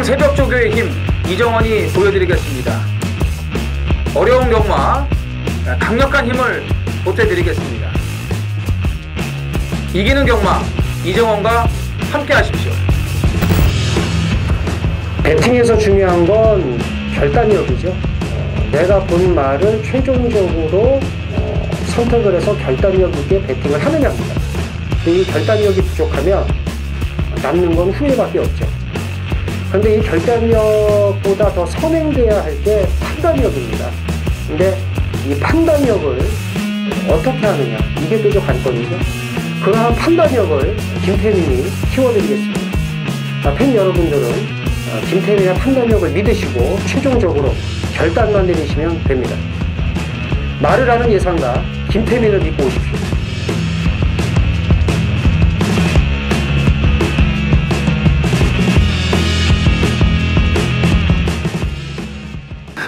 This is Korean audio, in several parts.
대한민국 새벽조교의 힘 이정원이 보여드리겠습니다. 어려운 경마 강력한 힘을 보태드리겠습니다. 이기는 경마 이정원과 함께 하십시오. 배팅에서 중요한 건 결단력이죠. 내가 본 말을 최종적으로 선택을 해서 결단력 있게 배팅을 하느냐입니다. 이 결단력이 부족하면 남는 건 후회밖에 없죠. 그런데 이 결단력보다 더 선행돼야 할 게 판단력입니다. 근데 이 판단력을 어떻게 하느냐, 이게 또 관건이죠. 그러한 판단력을 김태민이 키워드리겠습니다. 팬 여러분들은 김태민의 판단력을 믿으시고 최종적으로 결단만 내리시면 됩니다. 말을 하는 예상가 김태민을 믿고 오십시오.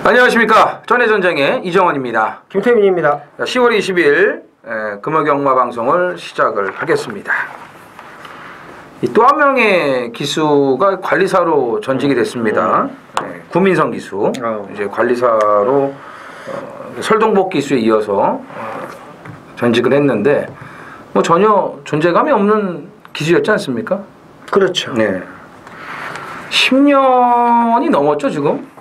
안녕하십니까. 전해전쟁의 이정원입니다. 김태민입니다. 10월 20일 금요경마 방송을 시작을 하겠습니다. 또 한 명의 기수가 관리사로 전직이 됐습니다. 구민성 기수. 이제 관리사로 설동복 기수에 이어서 전직을 했는데 뭐 전혀 존재감이 없는 기수였지 않습니까? 그렇죠. 네. 10년이 넘었죠, 지금.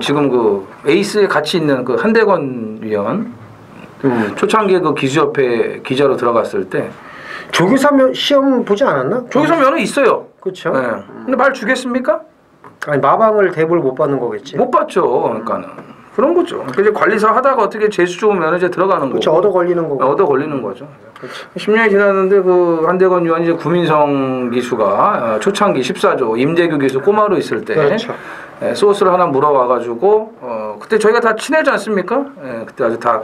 지금 에이스에 같이 있는 한대건 위원 초창기에 기수협회 기자로 들어갔을 때 조교사 시험 보지 않았나? 조교사 면허 있어요. 그렇죠. 네. 근데 말 주겠습니까? 아니 마방을 대부를 못 받는 거겠지. 못 받죠. 그러니까는 그런 거죠. 이제 관리사 하다가 어떻게 재수 좋은 면허제 들어가는 거고. 그렇죠. 얻어 걸리는 거고. 얻어 걸리는 거죠. 그렇죠. 10년이 지났는데 한대건 위원이 이제 구민성 기수가 초창기 14조 임대규 기수 꼬마로 있을 때. 그렇죠. 소스를 하나 물어와가지고 그때 저희가 다 친하지 않습니까? 그때 아주 다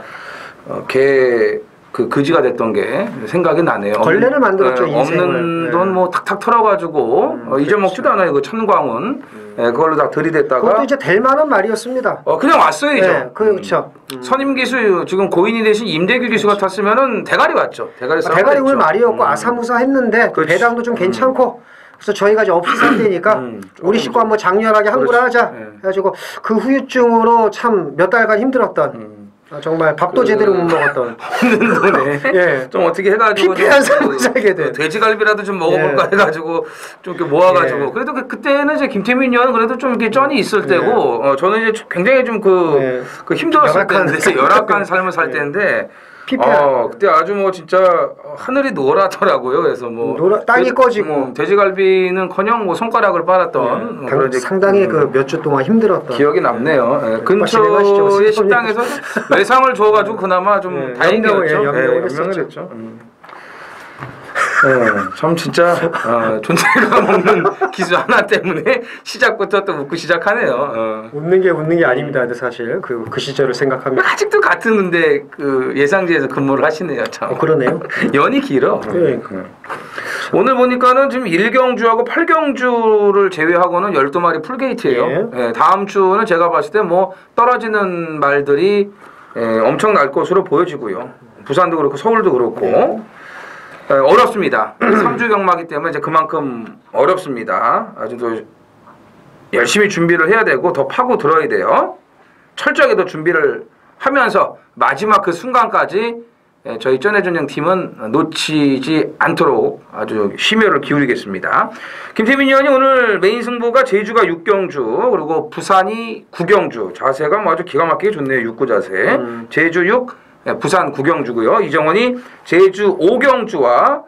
그지가 됐던 게 생각이 나네요. 걸레를 만들었죠. 없는 돈 뭐 탁탁 털어가지고 잊어먹지도 않아요. 그 천광훈 그걸로 다 들이댔다가 그것도 이제 될 만한 말이었습니다. 그냥 왔어요 이제. 네, 그렇죠. 선임 기수 지금 고인이 대신 임대규 기수가 탔으면은 대가리 왔죠. 대가리 울 말이었고 아사무사 했는데 그렇지. 배당도 좀 괜찮고. 그래서 저희가 이제 없이 산대니까 우리 식구 한번 장렬하게 항구를 하자 해가지고 그 후유증으로 참 몇 달간 힘들었던 정말 밥도 제대로 못 먹었던 없는 돈에 예. 좀 어떻게 해가지고 피폐한 삶을 살게 된 돼지갈비라도 좀 먹어볼까 해가지고 좀 이렇게 모아가지고 그래도 그때는 이제 김태민 의원은 그래도 좀 이렇게 쩐이 있을 때고 저는 이제 굉장히 좀 힘들었을 때인데 열악한 삶을 살 때인데 그때 아주 뭐 진짜 하늘이 노랗더라고요. 그래서 땅이 꺼지고 돼지갈비는커녕 뭐 손가락을 빨았던 상당히 몇 주 동안 힘들었던 기억이 남네요. 근처의 식당에서 외상을 줘가지고 그나마 좀 다행이었죠. 연명을 했죠. 참 진짜 존재감 없는 기수 하나 때문에 시작부터 또 웃고 시작하네요. 웃는 게 아닙니다. 근데 사실 그 시절을 생각하면 아직도 같은데 예상지에서 근무를 하시네요. 참. 그러네요. 연이 길어. 오늘 보니까는 지금 1경주하고 8경주를 제외하고는 12마리 풀게이트예요. 다음 주는 제가 봤을 때 뭐 떨어지는 말들이 엄청 날 것으로 보여지고요. 부산도 그렇고 서울도 그렇고 어렵습니다. 3주 경마기 때문에 이제 그만큼 어렵습니다. 아주 더 열심히 준비를 해야 되고 더 파고 들어야 돼요. 철저하게 더 준비를 하면서 마지막 그 순간까지 저희 전해전쟁 팀은 놓치지 않도록 아주 심혈을 기울이겠습니다. 김태민 의원이 오늘 메인 승부가 제주가 6경주 그리고 부산이 9경주 자세가 뭐 아주 기가 막히게 좋네요. 6구 자세. 제주 6 부산 9경주고요. 이정원이 제주 5경주와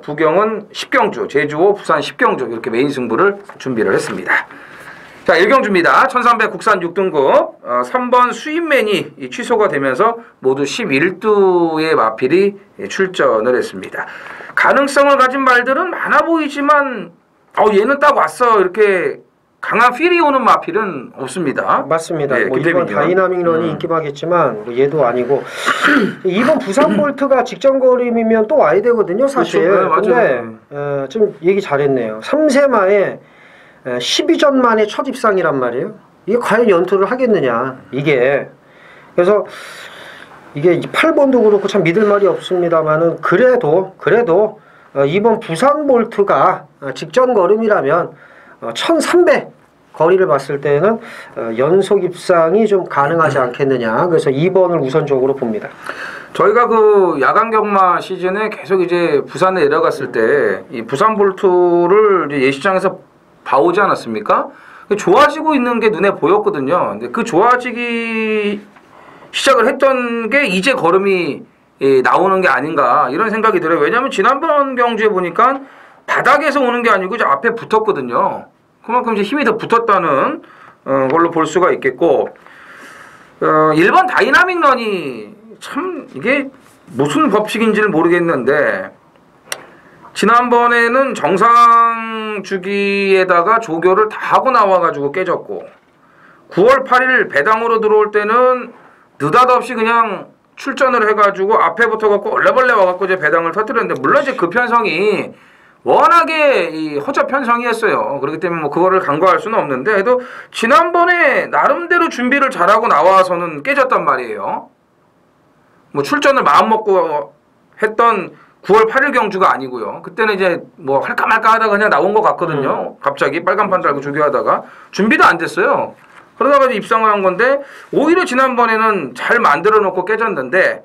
부경은 10경주, 제주 5, 부산 10경주 이렇게 메인 승부를 준비를 했습니다. 자, 1경주입니다. 1300 국산 6등급 3번 수입맨이 취소가 되면서 모두 11두의 마필이 출전을 했습니다. 가능성을 가진 말들은 많아 보이지만 얘는 딱 왔어 이렇게 강한 필이 오는 마필은 없습니다. 맞습니다. 1번 다이나믹런이 인기마겠지만 얘도 아니고 2번 부산볼트가 직전거림이면 또 와야 되거든요. 사실. 그렇죠. 네, 근데 좀 얘기 잘했네요. 3세마에 12전 만에 첫 입상이란 말이에요. 이게 과연 연투를 하겠느냐 이게. 그래서 이게 8번도 그렇고 참 믿을 말이 없습니다만은 그래도 2번 부산볼트가 직전걸음이라면 1300 거리를 봤을 때는 연속 입상이 좀 가능하지 않겠느냐. 그래서 2번을 우선적으로 봅니다. 저희가 그 야간 경마 시즌에 계속 이제 부산에 내려갔을 때 이 부산 볼트를 이제 예시장에서 봐오지 않았습니까? 좋아지고 있는 게 눈에 보였거든요. 근데 그 좋아지기 시작을 했던 게 이제 걸음이 나오는 게 아닌가 이런 생각이 들어요. 왜냐하면 지난번 경주에 보니까 바닥에서 오는 게 아니고 이제 앞에 붙었거든요. 그만큼 이제 힘이 더 붙었다는 걸로 볼 수가 있겠고 1번 다이나믹 런이 참 이게 무슨 법칙인지를 모르겠는데 지난번에는 정상 주기에다가 조교를 다 하고 나와가지고 깨졌고 9월 8일 배당으로 들어올 때는 느닷없이 그냥 출전을 해가지고 앞에 붙어갖고 얼레벌레 와갖고 이제 배당을 터뜨렸는데 물론 이제 그 편성이 워낙에 이 허접 편성이었어요. 그렇기 때문에 뭐 그거를 간과할 수는 없는데 그래도 지난번에 나름대로 준비를 잘하고 나와서는 깨졌단 말이에요. 뭐 출전을 마음먹고 했던 9월 8일 경주가 아니고요. 그때는 이제 뭐 할까 말까 하다가 그냥 나온 것 같거든요. 갑자기 빨간판 달고 조교하다가 준비도 안 됐어요. 그러다가 입상을 한 건데 오히려 지난번에는 잘 만들어 놓고 깨졌는데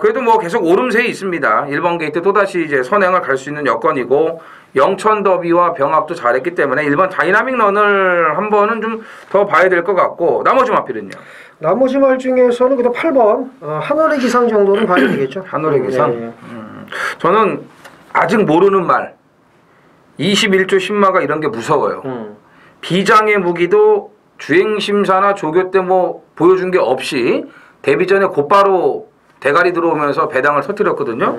그래도 뭐 계속 오름세에 있습니다. 1번 게이트 또다시 이제 선행을 갈 수 있는 여건이고 영천 더비와 병합도 잘했기 때문에 1번 다이나믹 런을 한 번은 좀 더 봐야 될 것 같고 나머지 마필은요? 나머지 말 중에서는 그래도 8번 하늘의 기상 정도는 봐야 되겠죠. 하늘의 기상? 저는 아직 모르는 말 21조 신마가 이런 게 무서워요. 비장의 무기도 주행심사나 조교 때 뭐 보여준 게 없이 데뷔 전에 곧바로 대가리 들어오면서 배당을 터뜨렸거든요.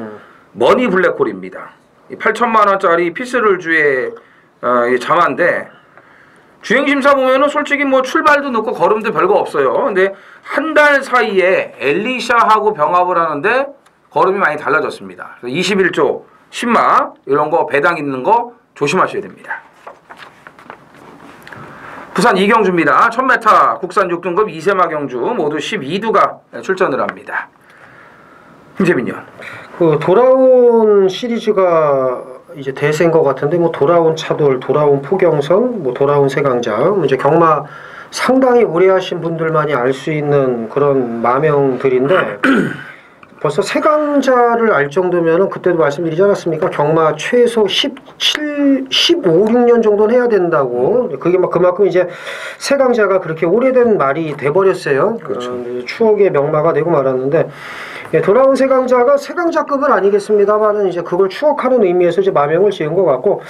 머니 블랙홀입니다. 8천만 원짜리 피스를 주의 자마인데 주행심사 보면은 솔직히 뭐 출발도 늦고 걸음도 별거 없어요. 근데 한 달 사이에 엘리샤하고 병합을 하는데 걸음이 많이 달라졌습니다. 21조 신마 이런 거 배당 있는 거 조심하셔야 됩니다. 부산 이경주입니다. 1000m 국산 6등급 2세마 경주 모두 12두가 출전을 합니다. 김재민요. 그 돌아온 시리즈가 이제 대세인 것 같은데 뭐 돌아온 차돌, 돌아온 포경선, 뭐 돌아온 세강자, 이제 경마 상당히 오래 하신 분들만이 알 수 있는 그런 마명들인데 벌써 세강자를 알 정도면은 그때도 말씀드리지 않았습니까? 경마 최소 15, 16년 정도는 해야 된다고. 그게 막 그만큼 이제 세강자가 그렇게 오래된 말이 돼버렸어요. 그렇죠. 추억의 명마가 되고 말았는데 돌아온 세강자가 세강자급은 아니겠습니다만은 이제 그걸 추억하는 의미에서 이제 마명을 지은 것 같고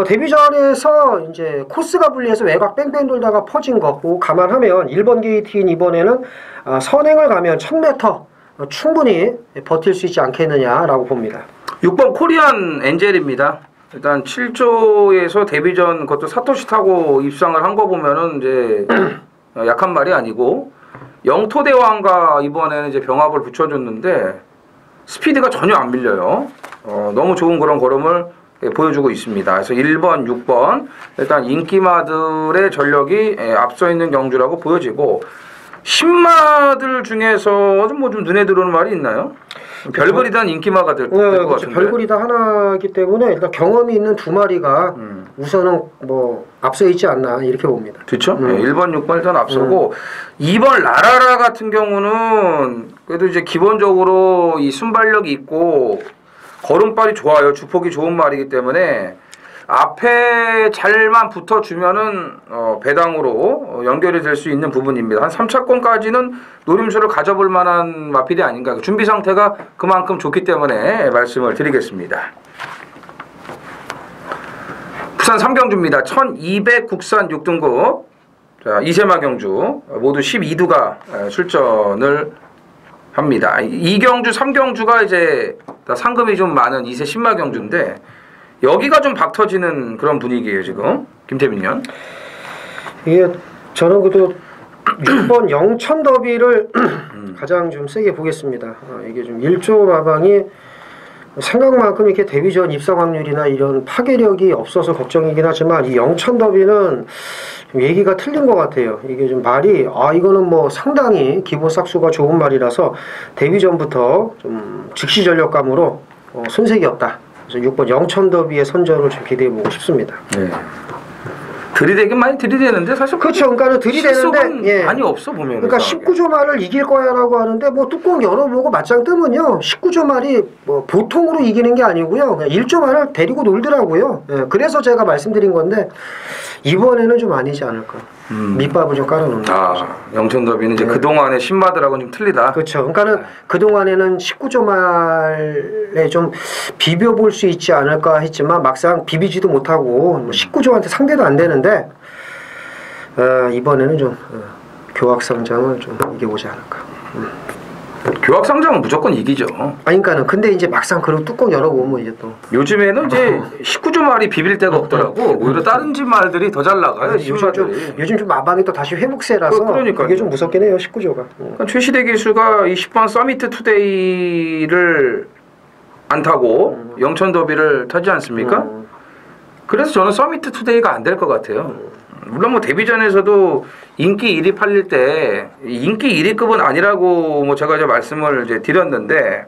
데뷔전에서 이제 코스가 분리해서 외곽 뺑뺑 돌다가 퍼진 거 감안하면 1번 게이트인 이번에는 선행을 가면 1000m 충분히 버틸 수 있지 않겠느냐라고 봅니다. 6번 코리안 엔젤입니다. 일단 7조에서 데뷔전 그것도 사토시 타고 입상을 한 거 보면은 이제 약한 말이 아니고 영토대왕과 이번에는 이제 병합을 붙여줬는데 스피드가 전혀 안 밀려요. 너무 좋은 그런 걸음을 보여주고 있습니다. 그래서 1번, 6번 일단 인기마들의 전력이 앞서 있는 경주라고 보여지고 신마들 중에서 좀 눈에 들어오는 말이 있나요? 별거리단 인기마가 될 것 같은데. 별거리다 하나이기 때문에 일단 경험이 있는 두 마리가 우선은 뭐 앞서 있지 않나 이렇게 봅니다. 그렇죠. 1번, 6번 일단 앞서고 2번 라라라 같은 경우는 그래도 이제 기본적으로 이 순발력이 있고 걸음발이 좋아요. 주폭이 좋은 말이기 때문에 앞에 잘만 붙어주면은 배당으로 연결이 될 수 있는 부분입니다. 한 3차권까지는 노림수를 가져볼 만한 마필이 아닌가. 준비 상태가 그만큼 좋기 때문에 말씀을 드리겠습니다. 부산 3경주입니다. 1200 국산 6등급 자, 2세마 경주 모두 12두가 출전을 합니다. 2경주, 3경주가 이제 상금이 좀 많은 2세 신마 경주인데 여기가 좀 박터지는 그런 분위기예요 지금. 김태민년. 이게 저는 그래도 6번 영천 더비를 가장 좀 세게 보겠습니다. 이게 좀 1조 마방이 생각만큼 이렇게 데뷔전 입상 확률이나 이런 파괴력이 없어서 걱정이긴 하지만 이 영천 더비는 좀 얘기가 틀린 것 같아요. 이게 좀 말이 이거는 뭐 상당히 기본 싹수가 좋은 말이라서 데뷔전부터 좀 즉시 전력감으로 손색이 없다. 그래서 6번 영천 더비의 선전을 좀 기대해보고 싶습니다. 네. 들이대긴 많이 들이대는데 사실 그렇죠. 그러니까는 들이대는데 예. 많이 없어 보면. 그러니까 19조 말을 이길 거야라고 하는데 뭐 뚜껑 열어보고 맞짱 뜨면요 19조 말이 뭐 보통으로 이기는 게 아니고요 그냥 1조 말을 데리고 놀더라고요. 예. 그래서 제가 말씀드린 건데 이번에는 좀 아니지 않을까. 밑밥을 좀 깔아놓는 거죠. 영천더비는 이제 그 동안의 신마들하고는 좀 틀리다. 그렇죠. 그러니까는 그 동안에는 19조 말에 좀 비벼볼 수 있지 않을까 했지만 막상 비비지도 못하고 19조한테 상대도 안 되는데 이번에는 좀 교학상장을 좀 이겨보지 않을까. 교학상장은 무조건 이기죠. 그러니까는 근데 이제 막상 그런 뚜껑 열어보면 이제 또 요즘에는 이제 19조 말이 비빌 데가 없더라고. 오히려 다른 집 말들이 더 잘 나가요. 요즘 좀 마방이 또 다시 회복세라서 그게 좀 무섭긴 해요 19조가. 그러니까 최시대 기수가 이 10번 서미트 투데이를 안 타고 영천더비를 타지 않습니까? 그래서 저는 서미트 투데이가 안 될 것 같아요. 물론 뭐 데뷔전에서도 인기 1위 팔릴 때 인기 1위급은 아니라고 뭐 제가 이제 말씀을 이제 드렸는데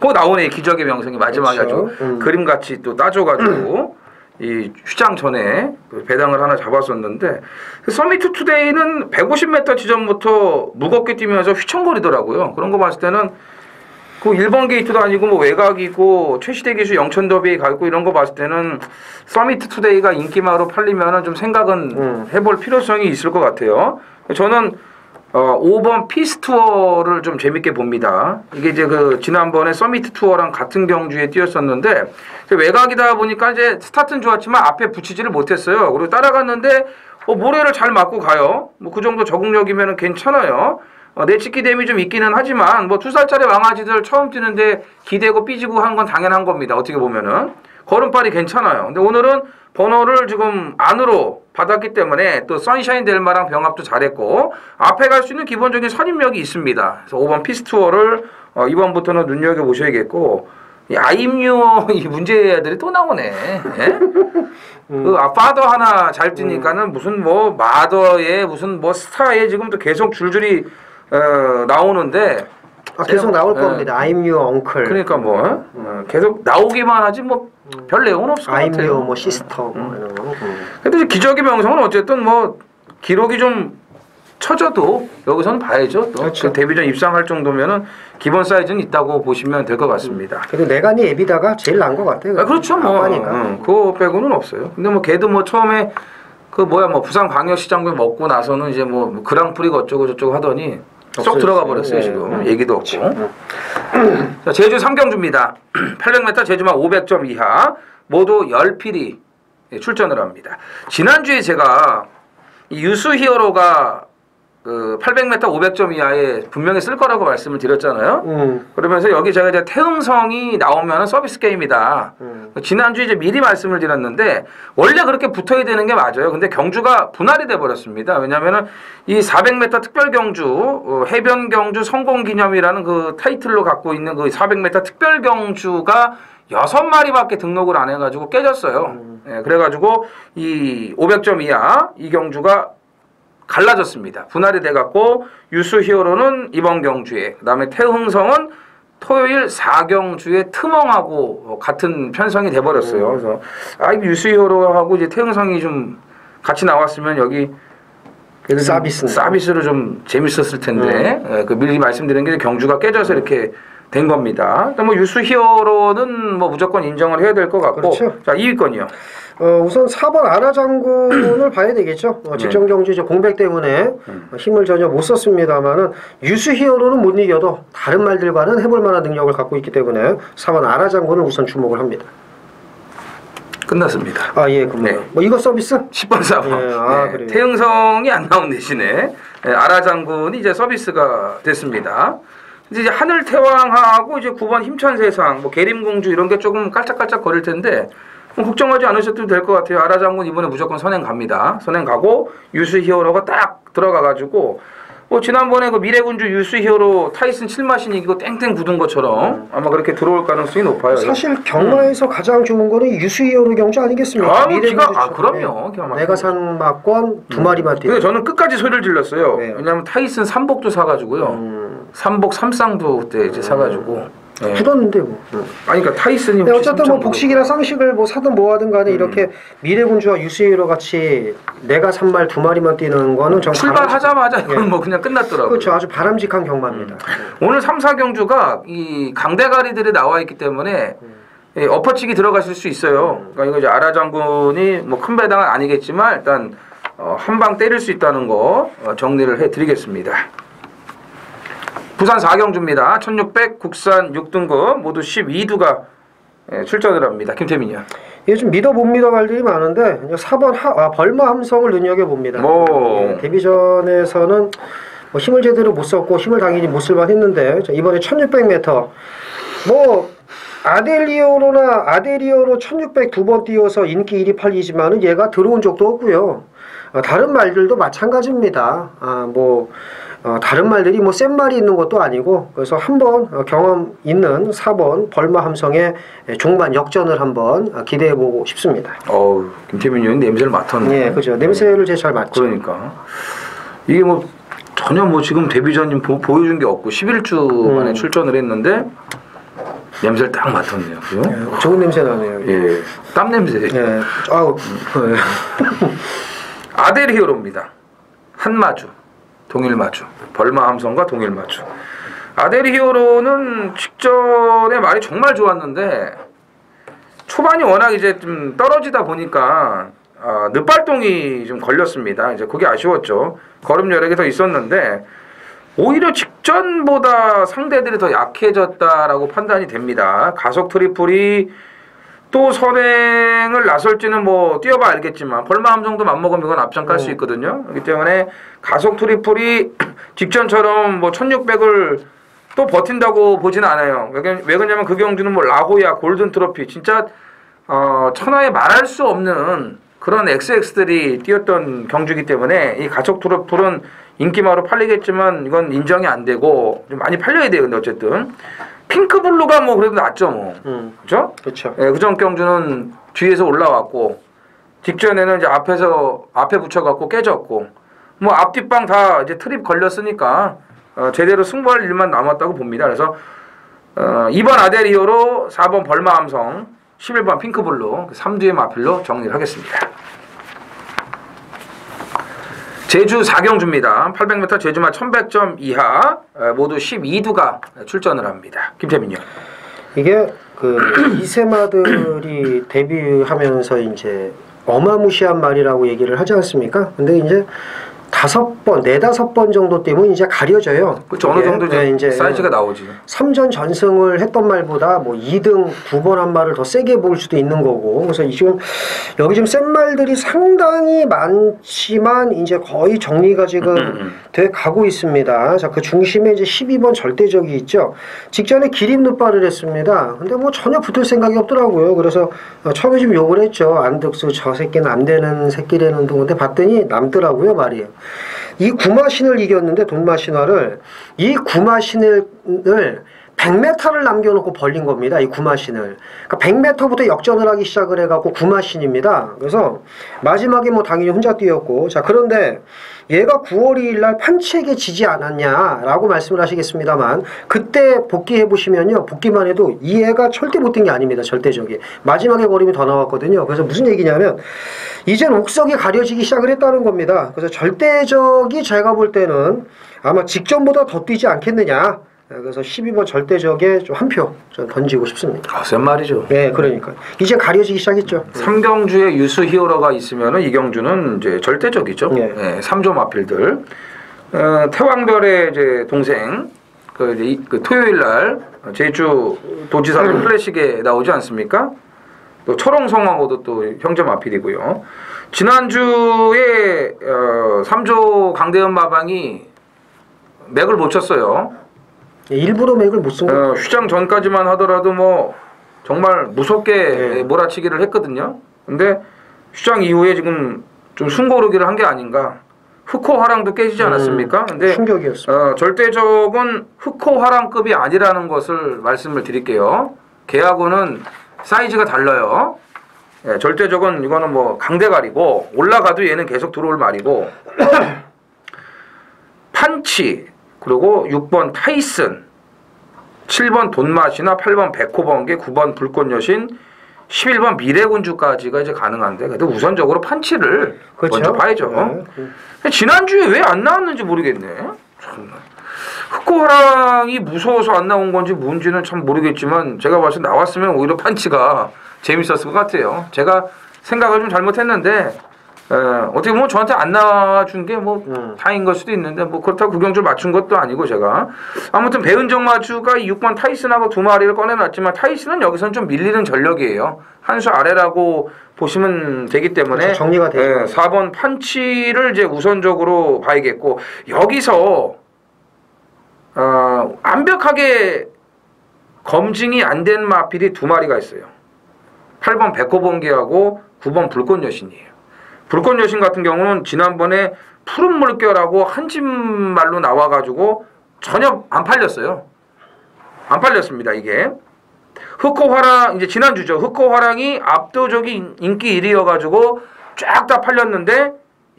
그 나오네 기적의 명성이 마지막에 그렇죠. 아주 그림같이 또 따줘가지고 이 휴장 전에 배당을 하나 잡았었는데 서미트 투데이는 150m 지점부터 무겁게 뛰면서 휘청거리더라고요. 그런 거 봤을 때는 그 1번 게이트도 아니고 뭐 외곽이고 최시대 기수 영천더비에 가고 이런 거 봤을 때는 서미트 투데이가 인기마로 팔리면은 좀 생각은 해볼 필요성이 있을 것 같아요. 저는 5번 피스 투어를 좀 재밌게 봅니다. 이게 이제 그 지난번에 서미트 투어랑 같은 경주에 뛰었었는데 외곽이다 보니까 이제 스타트는 좋았지만 앞에 붙이지를 못했어요. 그리고 따라갔는데 모래를 잘 맞고 가요. 뭐 그 정도 적응력이면은 괜찮아요. 내치기 댐이 좀 있기는 하지만 뭐 2살짜리 왕아지들 처음 뛰는데 기대고 삐지고 하는 건 당연한 겁니다. 어떻게 보면은 걸음발이 괜찮아요. 근데 오늘은 번호를 지금 안으로 받았기 때문에 또 선샤인 델마랑 병합도 잘했고 앞에 갈 수 있는 기본적인 선임력이 있습니다. 그래서 5번 피스투어를 이번부터는 눈여겨보셔야겠고 이 아임유어 이 문제들이 또 나오네. 예? 그 파더 하나 잘 뛰니까는 무슨 뭐 마더에 무슨 뭐 스타에 지금 또 계속 줄줄이 나오는데 계속 나올 겁니다. I'm your uncle. 그러니까 뭐 계속 나오기만 하지 뭐 별 내용은 없을 것 같아요. I'm your 뭐 시스터 뭐 이런 거. 근데 기적의 명성은 어쨌든 뭐 기록이 좀 쳐져도 여기서는 봐야죠. 또 그렇죠. 그 데뷔전 입상할 정도면은 기본 사이즈는 있다고 보시면 될 것 같습니다. 그래도 내간이 에비다가 제일 나은 것 같아요. 그렇죠. 뭐 그거 빼고는 없어요. 근데 뭐 걔도 뭐 처음에 그 뭐야 뭐 부산 광역시장군 먹고 나서는 이제 뭐 그랑프리가 어쩌고 저쩌고 하더니 쏙 들어가 버렸어요. 지금 얘기도 없고. 자, 제주 3경주입니다. 800m 제주마 500점 이하 모두 10필이 출전을 합니다. 지난주에 제가 이 유수 히어로가 그 800m 500점 이하에 분명히 쓸 거라고 말씀을 드렸잖아요. 그러면서 여기 제가 이제 태흥성이 나오면 서비스 게임이다. 지난주에 이제 미리 말씀을 드렸는데 원래 그렇게 붙어야 되는 게 맞아요. 근데 경주가 분할이 돼 버렸습니다. 왜냐면은 이 400m 특별 경주, 해변 경주 성공 기념이라는 그 타이틀로 갖고 있는 그 400m 특별 경주가 6마리밖에 등록을 안 해가지고 깨졌어요. 예, 그래가지고 이 500점 이하 이 경주가 갈라졌습니다. 분할이 돼갖고 유수 히어로는 이번 경주에, 그 다음에 태흥성은 토요일 4경주에 트멍하고 같은 편성이 돼버렸어요. 그래서 유수 히어로하고 이제 태흥성이 좀 같이 나왔으면 여기 서비스로 좀 재밌었을 텐데 예, 그 미리 말씀드린 게 경주가 깨져서 이렇게 된 겁니다. 뭐 유수 히어로는 뭐 무조건 인정을 해야 될 것 같고. 그렇죠. 자 2위권이요. 우선 4번 아라장군을 봐야 되겠죠. 직전 경주 이제 공백 때문에 힘을 전혀 못 썼습니다만은 유수 히어로는 못 이겨도 다른 말들과는 해볼 만한 능력을 갖고 있기 때문에 4번 아라장군을 우선 주목을 합니다. 끝났습니다. 예, 그럼 네. 뭐 이거 서비스? 10번 4번. 네. 태흥성이 안 나온 대신에 아라장군이 이제 서비스가 됐습니다. 이제 하늘태왕하고 이제 9번 힘찬세상, 뭐 계림공주 이런 게 조금 깔짝깔짝 거릴 텐데 걱정하지 않으셔도 될 것 같아요. 아라장군 이번에 무조건 선행 갑니다. 선행 가고 유수 히어로가 딱 들어가가지고 뭐 지난번에 그 미래군주 유수 히어로 타이슨 7마신 이기고 땡땡 굳은 것처럼 아마 그렇게 들어올 가능성이 높아요. 사실 경마에서 가장 좋은 거는 유수 히어로 경주 아니겠습니까? 그럼요. 내가 산 막권 2마리만 뛰어. 근데 저는 끝까지 소리를 질렀어요. 네. 왜냐하면 타이슨 3복도 사가지고요. 3복 3쌍도 그때 이제 사가지고. 굳었는데 뭐. 아니 그러니까 타이슨이 어쨌든 뭐 복식이나 쌍식을 뭐 사든 뭐 하든 간에 이렇게 미래군주와 유수히로 같이 내가 3말 2마리만 뛰는 거는 정 출발하자마자 이건 뭐 그냥 끝났더라고요. 그렇죠. 아주 바람직한 경마입니다. 오늘 3, 4경주가 이 강대가리들이 나와 있기 때문에 엎어치기 들어가실 수 있어요. 그러니까 이거 이제 아라 장군이 뭐 큰 배당은 아니겠지만 일단 한 방 때릴 수 있다는 거 정리를 해드리겠습니다. 부산 4경주입니다. 1600 국산 6등급 모두 12두가 출전을 합니다. 김태민이요. 이게 좀 믿어 못 믿어 말들이 많은데 4번 벌마 함성을 눈여겨봅니다. 데뷔전에서는 뭐 힘을 제대로 못 썼고 힘을 당연히 못 쓸만 했는데 이번에 1600m 뭐 아델리오로 1600 두 번 뛰어서 인기 1위 8위지만은 얘가 들어온 적도 없고요. 다른 말들도 마찬가지입니다. 다른 말들이 뭐 센 말이 있는 것도 아니고 그래서 한번 경험 있는 4번 벌마 함성의 종반 역전을 한번 기대해 보고 싶습니다. 김태민 의원이 냄새를 맡았네. 예, 그죠. 냄새를 제일 잘 맡죠. 그러니까 이게 뭐 전혀 뭐 지금 데뷔전님 보여준 게 없고 11주 만에 출전을 했는데 냄새를 딱 맡았네요. 그죠? 좋은 냄새 나네요. 예, 땀 냄새. 예, 아델 히어로입니다. 한마주, 동일마주, 벌마 함성과 동일마주. 아델 히어로는 직전에 말이 정말 좋았는데 초반이 워낙 이제 좀 떨어지다 보니까 늪발동이 좀 걸렸습니다. 이제 그게 아쉬웠죠. 걸음 여력이 더 있었는데 오히려 직전보다 상대들이 더 약해졌다라고 판단이 됩니다. 가속 트리플이 또 선행을 나설지는 뭐 뛰어봐 알겠지만 벌마 함성도 맘먹으면 이건 앞장 깔 수 있거든요. 그렇기 때문에 가속 트리플이 직전처럼 뭐 1600을 또 버틴다고 보지는 않아요. 왜 그러냐면 그 경주는 뭐 라호야 골든 트로피 진짜 천하에 말할 수 없는 그런 XX들이 뛰었던 경주이기 때문에 이 가속 트리플은 인기마로 팔리겠지만 이건 인정이 안 되고 좀 많이 팔려야 돼요. 근데 어쨌든 핑크블루가 뭐 그래도 낫죠 뭐. 그렇죠? 그렇죠. 예, 그전 경주는 뒤에서 올라왔고 직전에는 이제 앞에 붙여갖고 깨졌고 뭐 앞뒷방 다 이제 트립 걸렸으니까 제대로 승부할 일만 남았다고 봅니다. 그래서 2번 아델리오로 4번 벌마 함성 11번 핑크블루 3두의 마필로 정리를 하겠습니다. 제주 4경주입니다. 800m 제주마 1100점 이하 모두 12두가 출전을 합니다. 김태민요. 이게 이세마들이 데뷔하면서 이제 어마무시한 말이라고 얘기를 하지 않습니까? 근데 이제 4-5번 정도 때문에 이제 가려져요. 그렇죠. 어느 정도 이제 사이즈가 나오지. 3전 전승을 했던 말보다 뭐 2등 2번 한 말을 더 세게 볼 수도 있는 거고. 그래서 지금 여기 지금 센 말들이 상당히 많지만 이제 거의 정리가 지금 돼 가고 있습니다. 자, 그 중심에 이제 12번 절대적이 있죠. 직전에 기린 눕발을 했습니다. 근데 뭐 전혀 붙을 생각이 없더라고요. 그래서 처음에 좀 욕을 했죠. 안득수 저 새끼는 안 되는 새끼라는 둥. 근데 봤더니 남더라고요, 말이에요. 이 구마신을 이겼는데 돈마신화를 이 구마신을 100m를 남겨놓고 벌린 겁니다. 이 구마신을. 그러니까 100m부터 역전을 하기 시작을 해갖고 구마신입니다. 그래서 마지막에 뭐 당연히 혼자 뛰었고 자 그런데 얘가 9월 2일날 판치에게 지지 않았냐라고 말씀을 하시겠습니다만 그때 복귀해 보시면요. 복귀만 해도 이 애가 절대 못 뛴 게 아닙니다. 절대적이. 마지막에 걸음이 더 나왔거든요. 그래서 무슨 얘기냐면 이젠 옥석이 가려지기 시작을 했다는 겁니다. 그래서 절대적이 제가 볼 때는 아마 직전보다 더 뛰지 않겠느냐. 그래서 12번 절대적에 좀 한 표 던지고 싶습니다. 센 말이죠. 네, 그러니까 이제 가려지기 시작했죠. 3경주에 유수 히어로가 있으면은 이 경주는 이제 절대적이죠. 네, 3조 마필들. 태왕별의 이제 동생 그 토요일 날 제주 도지사 클래식에 나오지 않습니까? 또 철옹성하고도 또 형제 마필이고요. 지난주에 3조 강대현 마방이 맥을 못 쳤어요. 일부러 맥을 못 쓴 거. 휴장 전까지만 하더라도 뭐 정말 무섭게 몰아치기를 했거든요. 근데 휴장 이후에 지금 좀 숨고르기를 한 게 아닌가. 흑호 화랑도 깨지지 않았습니까? 근데 충격이었습니다. 절대적은 흑호 화랑급이 아니라는 것을 말씀을 드릴게요. 걔하고는 사이즈가 달라요. 절대적은 이거는 뭐 강대가리고 올라가도 얘는 계속 들어올 말이고 판치 그리고 6번 타이슨 7번 돈맛이나 8번 백호번개, 9번 불꽃여신, 11번 미래군주까지가 이제 가능한데 그래도 우선적으로 판치를 그렇죠? 먼저 봐야죠. 네. 지난주에 왜 안 나왔는지 모르겠네. 참나. 흑고화랑이 무서워서 안 나온 건지 뭔지는 참 모르겠지만 제가 봐서 나왔으면 오히려 판치가 재밌었을 것 같아요. 제가 생각을 좀 잘못했는데 어떻게 보면 저한테 안 나와준 게 뭐 다행인 걸 수도 있는데 뭐 그렇다고 구경줄 맞춘 것도 아니고 제가 아무튼 배은정 마주가 6번 타이슨하고 두 마리를 꺼내놨지만 타이슨은 여기서는 좀 밀리는 전력이에요. 한 수 아래라고 보시면 되기 때문에 그렇죠, 정리가 되죠. 4번 판치를 이제 우선적으로 봐야겠고 여기서 완벽하게 검증이 안 된 마필이 두 마리가 있어요. 8번 백호번개하고 9번 불꽃여신이에요. 불꽃여신 같은 경우는 지난번에 푸른 물결하고 한집말로 나와가지고 전혀 안 팔렸어요. 안 팔렸습니다, 이게. 흑호화랑, 이제 지난주죠. 흑호화랑이 압도적인 인기 1위여가지고 쫙 다 팔렸는데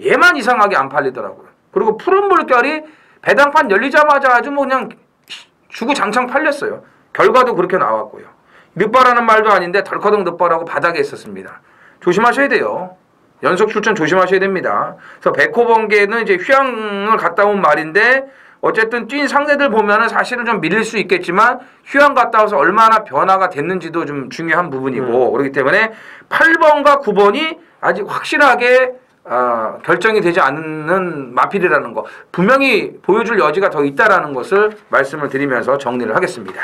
얘만 이상하게 안 팔리더라고요. 그리고 푸른 물결이 배당판 열리자마자 아주 뭐 그냥 주구장창 팔렸어요. 결과도 그렇게 나왔고요. 늦바라는 말도 아닌데 덜커덩 늦바라고 바닥에 있었습니다. 조심하셔야 돼요. 연속 출전 조심하셔야 됩니다. 그래서 백호번개는 이제 휴양을 갔다 온 말인데 어쨌든 뛴 상대들 보면은 사실은 좀 밀릴 수 있겠지만 휴양 갔다 와서 얼마나 변화가 됐는지도 좀 중요한 부분이고 그렇기 때문에 8번과 9번이 아직 확실하게 결정이 되지 않는 마필이라는 거 분명히 보여줄 여지가 더 있다라는 것을 말씀을 드리면서 정리를 하겠습니다.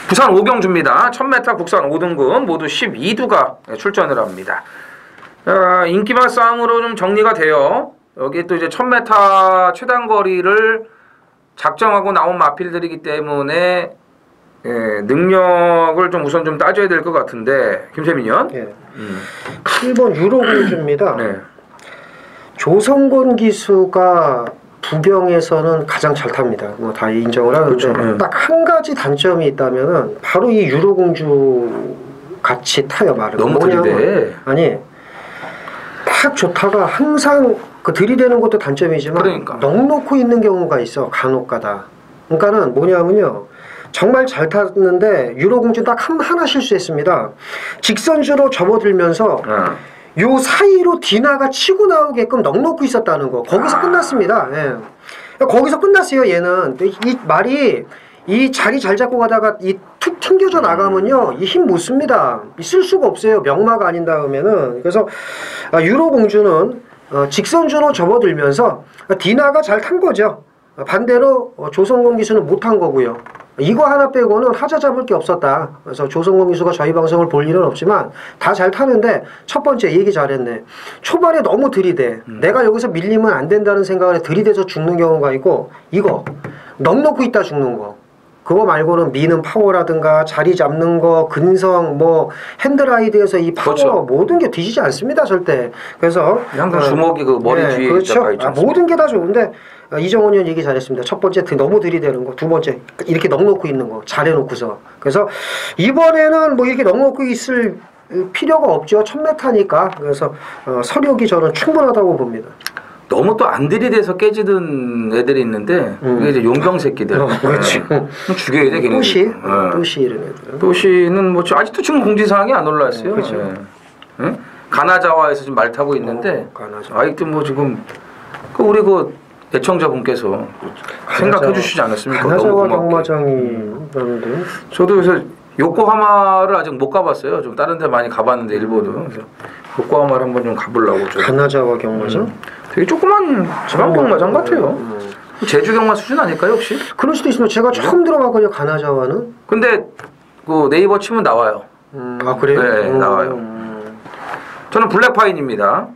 부산 오경주입니다. 1000m 국산 5등급 모두 12두가 출전을 합니다. 인기만 싸움으로 좀 정리가 돼요. 여기 또 이제 1000m 최단거리를 작정하고 나온 마필들이기 때문에 능력을 좀 우선 좀 따져야 될 것 같은데 김세민이요? 예. 7번 유로공주입니다. 네. 조성곤 기수가 부경에서는 가장 잘 탑니다. 뭐 다 인정을 하는데 그렇죠. 딱 한 가지 단점이 있다면은 바로 이 유로공주 같이 타요 말은. 너무 들이대. 아니 딱 좋다가 항상 그 들이대는 것도 단점이지만 그러니까. 넉놓고 있는 경우가 있어 간혹가다. 그러니까는 뭐냐면요. 정말 잘 탔는데 유로공주 딱 하나 실수했습니다. 직선주로 접어들면서 요 사이로 디나가 치고 나오게끔 넉놓고 있었다는 거. 거기서 끝났습니다. 예. 거기서 끝났어요. 얘는 이 말이 이 자리 잘 잡고 가다가 이 툭 튕겨져 나가면요 이 힘 못 씁니다. 쓸 수가 없어요. 명마가 아닌 다음에는. 그래서 유로공주는 직선주로 접어들면서 디나가 잘 탄 거죠. 반대로 조성곤 기수는 못 탄 거고요. 이거 하나 빼고는 하자 잡을 게 없었다. 그래서 조성곤 기수가 저희 방송을 볼 일은 없지만 다 잘 타는데 첫 번째 얘기 잘했네. 초반에 너무 들이대. 내가 여기서 밀리면 안 된다는 생각을 들이대서 죽는 경우가 있고 이거 넉놓고 있다 죽는 거. 그거 말고는 미는 파워라든가 자리 잡는 거, 근성, 뭐 핸드라이드에서 이 파워 그렇죠. 모든 게 뒤지지 않습니다 절대. 그래서 항상 주먹이 그 머리 뒤에 그렇죠. 있지 모든 게 다 좋은데 이정원 의원 얘기 잘했습니다. 첫 번째 너무 들이대는 거, 두 번째 이렇게 넉놓고 있는 거 잘해놓고서. 그래서 이번에는 뭐 이렇게 넉놓고 있을 필요가 없죠. 1000m니까. 그래서 서력이 저는 충분하다고 봅니다. 너무 또 안 들이대서 깨지던 애들이 있는데 그게 이제 용병 새끼들. 그렇지. 죽여야 돼 걔네. 또시 이런 애들. 또시는 뭐 아직도 지금 공지사항이 안 올라왔어요. 그렇죠. 네. 가나자와에서 지금 말 타고 있는데 아직도 뭐 지금 우리 그 애청자분께서 생각해 주시지 않았습니까? 가나자와 경마장이 라는데 저도 그래서 요코하마를 아직 못 가봤어요. 좀 다른 데 많이 가봤는데 일본도. 그래서 요코하마를 한번 좀 가보려고. 가나자와 경마장? 되게 조그만 지방 경마장 같아요. 제주 경마 수준 아닐까요 혹시? 그럴 수도 있습니다. 제가 처음 들어봤거든요. 가나자와는. 근데 그 네이버 치면 나와요. 아 그래요? 네 나와요. 저는 블랙파인입니다.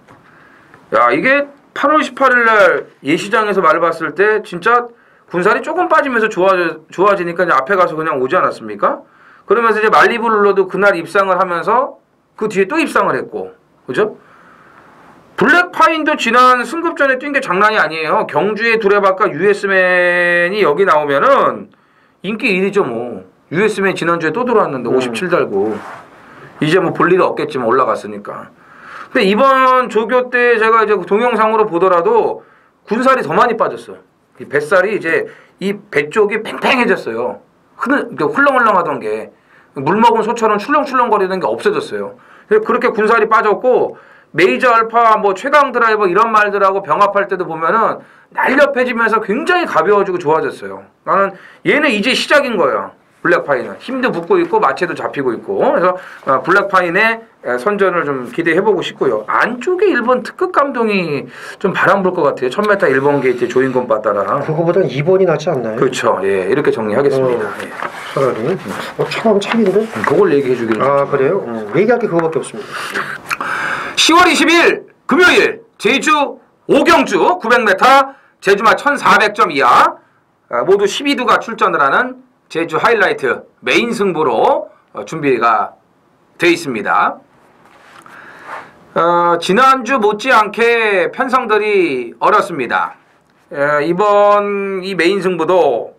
야 이게 8월 18일 날 예시장에서 말을 봤을 때 진짜 군살이 조금 빠지면서 좋아지니까 이제 앞에 가서 그냥 오지 않았습니까? 그러면서 이제 말리부룰러도 그날 입상을 하면서 그 뒤에 또 입상을 했고, 그죠? 블랙파인도 지난 승급전에 뛴 게 장난이 아니에요. 경주의 두레박과 US맨이 여기 나오면은 인기 1위죠 뭐. US맨 지난주에 또 들어왔는데 57 달고 이제 뭐 볼 일이 없겠지만 올라갔으니까. 근데 이번 조교 때 제가 이제 동영상으로 보더라도 군살이 더 많이 빠졌어. 이 뱃살이 이제 이 배 쪽이 팽팽해졌어요. 훌렁훌렁하던 게 물 먹은 소처럼 출렁출렁거리는 게 없어졌어요. 그렇게 군살이 빠졌고 메이저 알파 뭐 최강 드라이버 이런 말들하고 병합할 때도 보면은 날렵해지면서 굉장히 가벼워지고 좋아졌어요. 나는 얘는 이제 시작인 거예요. 블랙파인은 힘도 붙고 있고 마체도 잡히고 있고 그래서 블랙파인의 선전을 좀 기대해보고 싶고요. 안쪽에 일본 특급 감동이 좀 바람 불 것 같아요. 1000m 일본 게이트 조인권 빠따라. 그거보다는 2번이 낫지 않나요? 그렇죠. 예, 이렇게 정리하겠습니다. 예. 차라리 차가운 차인데? 그걸 얘기해주기로. 아 그래요? 얘기할 게 그거밖에 없습니다. 10월 20일 금요일 제주 오경주 900m 제주마 1400점 이하 모두 12두가 출전을 하는 제주 하이라이트 메인 승부로 준비가 되어 있습니다. 지난주 못지않게 편성들이 어렵습니다. 이번 이 메인 승부도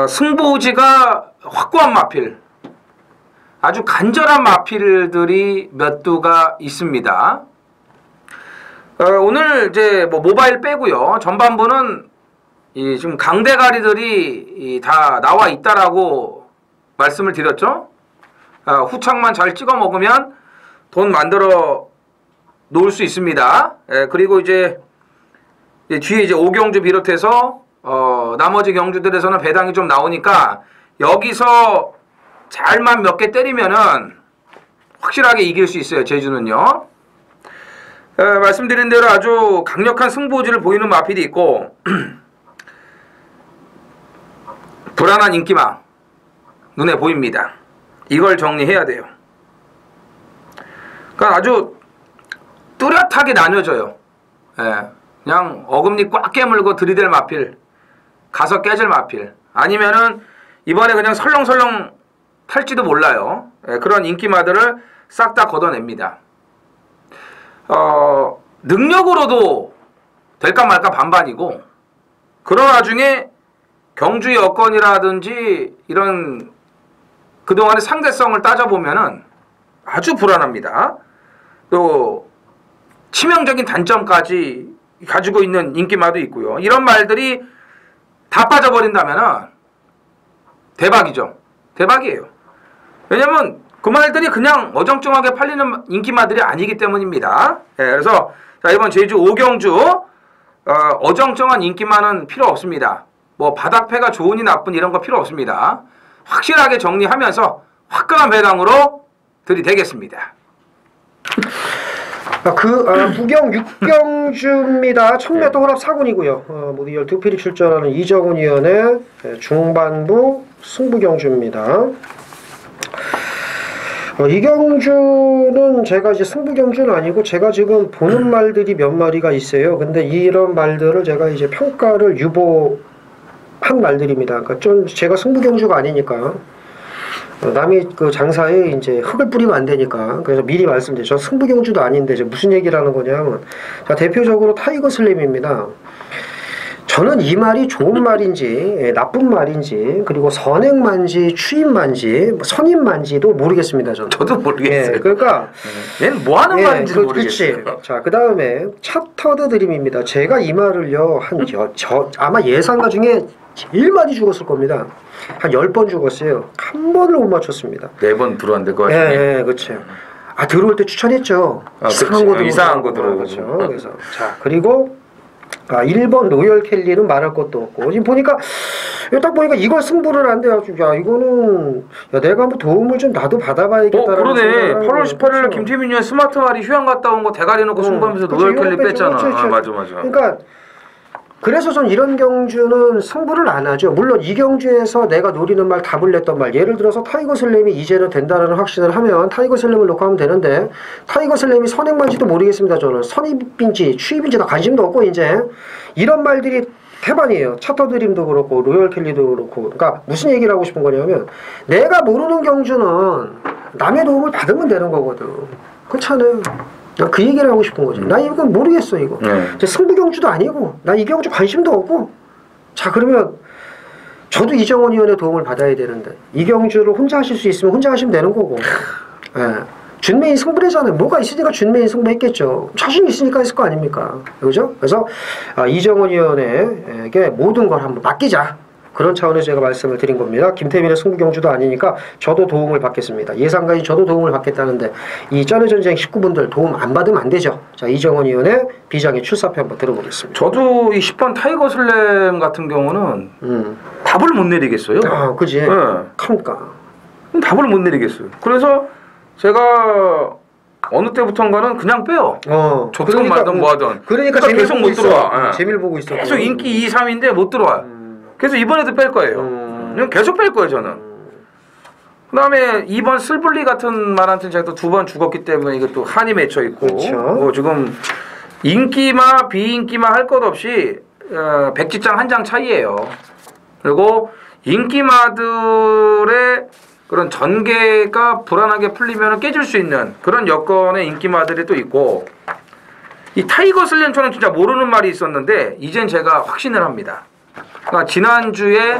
승부지가 확고한 마필, 아주 간절한 마필들이 몇 두가 있습니다. 오늘 이제 뭐 모바일 빼고요. 전반부는 이 지금 강대가리들이 다 나와 있다라고 말씀을 드렸죠. 후창만 잘 찍어 먹으면 돈 만들어 놓을 수 있습니다. 그리고 이제 뒤에 이제 오경주 비롯해서 나머지 경주들에서는 배당이 좀 나오니까 여기서 잘만 몇 개 때리면은 확실하게 이길 수 있어요. 제주는요. 말씀드린 대로 아주 강력한 승부지를 보이는 마필이 있고 불안한 인기망 눈에 보입니다. 이걸 정리해야 돼요. 그러니까 아주 뚜렷하게 나뉘어져요. 그냥 어금니 꽉 깨물고 들이댈 마필, 가서 깨질 마필, 아니면은 이번에 그냥 설렁설렁 탈지도 몰라요. 그런 인기마들을 싹 다 걷어냅니다. 능력으로도 될까 말까 반반이고 그런 와중에 경주 여건이라든지 이런 그동안의 상대성을 따져보면은 아주 불안합니다. 또 치명적인 단점까지 가지고 있는 인기마도 있고요. 이런 말들이 다 빠져버린다면은 대박이죠. 대박이에요. 왜냐면 그 말들이 그냥 어정쩡하게 팔리는 인기마들이 아니기 때문입니다. 그래서 자, 이번 제주 오경주 어정쩡한 인기마는 필요 없습니다. 뭐 바닥패가 좋으니 나쁜 이런 거 필요 없습니다. 확실하게 정리하면서 화끈한 배당으로 들이대겠습니다. 부경 6경주입니다. 1000m 혼합 4군이고요. 모두 12필이 출전하는 이정훈 위원의 중반부 승부경주입니다. 이 경주는 제가 이제 승부경주는 아니고 제가 지금 보는 말들이 몇 마리가 있어요. 근데 이런 말들을 제가 이제 평가를 유보한 말들입니다. 그러니까 좀 제가 승부경주가 아니니까 남이 그 장사에 이제 흙을 뿌리면 안 되니까 그래서 미리 말씀드려요. 저 승부경주도 아닌데 이제 무슨 얘기를 하는 거냐면 자, 대표적으로 타이거 슬램입니다. 저는 이 말이 좋은 말인지 나쁜 말인지 그리고 선행만지 추임만지 선임만지도 모르겠습니다. 저도 모르겠어요. 그러니까 얘는 뭐 하는 말인지 모르겠어요. 자, 그 다음에 차터드 드림입니다. 제가 이 말을요 아마 예상가 중에 제일 많이 죽었을 겁니다. 한 10번 죽었어요. 한 번을 못 맞췄습니다. 4번 들어왔는데 그거 아시네. 그렇죠. 들어올 때 추천했죠. 이상한 거 들어오고. 그렇죠. 그래서 자, 그리고 1번 로열 켈리는 말할 것도 없고 지금 보니까 딱 보니까 이걸 승부를 한대. 야 이거는 내가 한번 도움을 좀 나도 받아봐야겠다라는 그러네. 8월 18일에 김태민 의원 스마트 말이 휴양 갔다 온 거 대가리 놓고 승부하면서 로열 켈리 뺐잖아. 맞아. 그러니까 그래서 전 이런 경주는 승부를 안 하죠. 물론 이 경주에서 내가 노리는 말 답을 냈던 말, 예를 들어서 타이거 슬램이 이제는 된다라는 확신을 하면 타이거 슬램을 놓고 하면 되는데 타이거 슬램이 선행만지도 모르겠습니다. 저는 선입인지 추입인지 다 관심도 없고 이제 이런 말들이 태반이에요. 차터드림도 그렇고 로열 켈리도 그렇고. 그러니까 무슨 얘기를 하고 싶은 거냐면 내가 모르는 경주는 남의 도움을 받으면 되는 거거든. 그렇잖아요. 그 얘기를 하고 싶은 거지. 나 이건 모르겠어 이거. 승부경주도 아니고 나 이 경주 관심도 없고. 자, 그러면 저도 이정원 의원의 도움을 받아야 되는데 이 경주를 혼자 하실 수 있으면 혼자 하시면 되는 거고. 준메인 승부래잖아요. 뭐가 있으니까 준메인 승부했겠죠. 자신 있으니까 했을 거 아닙니까? 그죠? 그래서 이정원 위원에게 모든 걸 한번 맡기자. 그런 차원에서 제가 말씀을 드린 겁니다. 김태민의 승부 경주도 아니니까 저도 도움을 받겠습니다. 예상가인 저도 도움을 받겠다는데 이 쩌네 전쟁 식구분들 도움 안 받으면 안 되죠. 자, 이정원 위원의 비장의 출사표 한번 들어보겠습니다. 저도 이 10번 타이거 슬램 같은 경우는 답을 못 내리겠어요. 아, 그지? 네. 그러니까 답을 못 내리겠어요. 그래서 제가 어느 때부턴가는 그냥 빼요. 조금 말든 뭐하든. 그러니까 계속 못 들어와. 재미를 보고 있어. 계속 인기 2, 3인데 못 들어와. 그래서 이번에도 뺄 거예요. 그냥 계속 뺄 거예요, 저는. 그 다음에 이번 슬블리 같은 말한테는 제가 또 2번 죽었기 때문에 이것도 한이 맺혀 있고. 그렇죠. 뭐 지금 인기마, 비인기마 할 것 없이 백지장 한 장 차이예요. 그리고 인기마들의 그런 전개가 불안하게 풀리면 깨질 수 있는 그런 여건의 인기마들이 또 있고, 이 타이거 슬램처럼 진짜 모르는 말이 있었는데 이젠 제가 확신을 합니다. 그러니까 지난주에